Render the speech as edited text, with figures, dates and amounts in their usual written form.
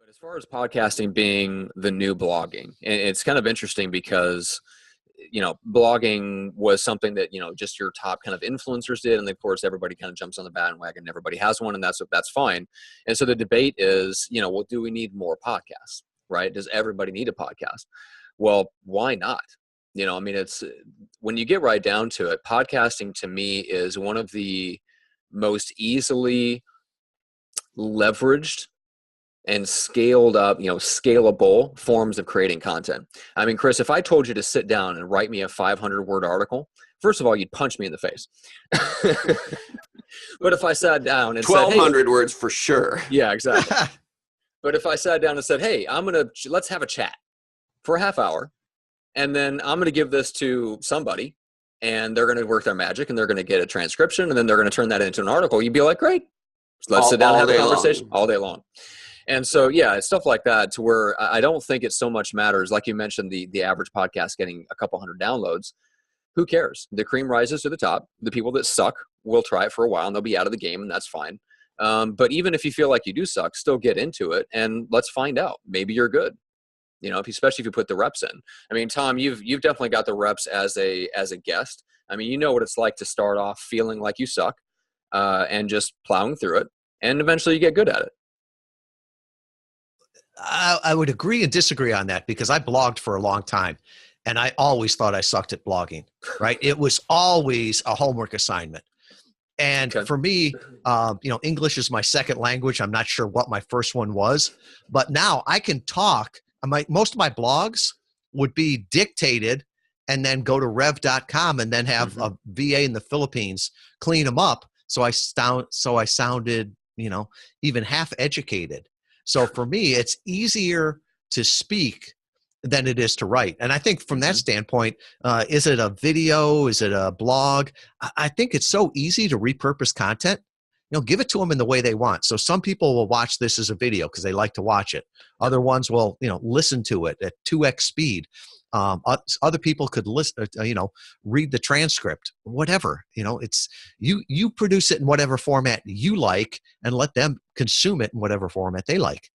As far as podcasting being the new blogging, it's kind of interesting because, blogging was something that, just your top kind of influencers did. And of course, everybody kind of jumps on the bandwagon. Everybody has one, and that's fine. And so the debate is, well, do we need more podcasts, right? Does everybody need a podcast? Well, why not? It's when you get right down to it, podcasting to me is one of the most easily leveraged and scaled up, scalable forms of creating content. I mean, Chris, if I told you to sit down and write me a 500-word article, first of all, you'd punch me in the face. But if I sat down and 1,200 said, hey, words for sure. Yeah, exactly. But if I sat down and said, hey, let's have a chat for a half hour, and then I'm going to give this to somebody, and they're going to work their magic, and they're going to get a transcription, and then they're going to turn that into an article, you'd be like, great. Let's sit down and have a conversation all day long. And so, yeah, it's stuff like that to where I don't think it so much matters. Like you mentioned, the average podcast getting a couple hundred downloads. Who cares? The cream rises to the top. The people that suck will try it for a while and they'll be out of the game, and that's fine. But even if you feel like you do suck, still get into it and let's find out. Maybe you're good. Especially if you put the reps in. I mean, Tom, you've definitely got the reps as a guest. I mean, you know what it's like to start off feeling like you suck and just plowing through it, and eventually you get good at it. I would agree and disagree on that because I blogged for a long time and I always thought I sucked at blogging, right? It was always a homework assignment. And for me, English is my second language. I'm not sure what my first one was, but now I can talk. Most of my blogs would be dictated and then go to rev.com and then have a VA in the Philippines clean them up. So I sounded, even half educated. So for me, it's easier to speak than it is to write. And I think from that standpoint, is it a video? Is it a blog? I think it's so easy to repurpose content. Give it to them in the way they want. So some people will watch this as a video because they like to watch it. Other ones will, listen to it at 2x speed. Other people could listen, read the transcript, whatever, it's you produce it in whatever format you like and let them consume it in whatever format they like.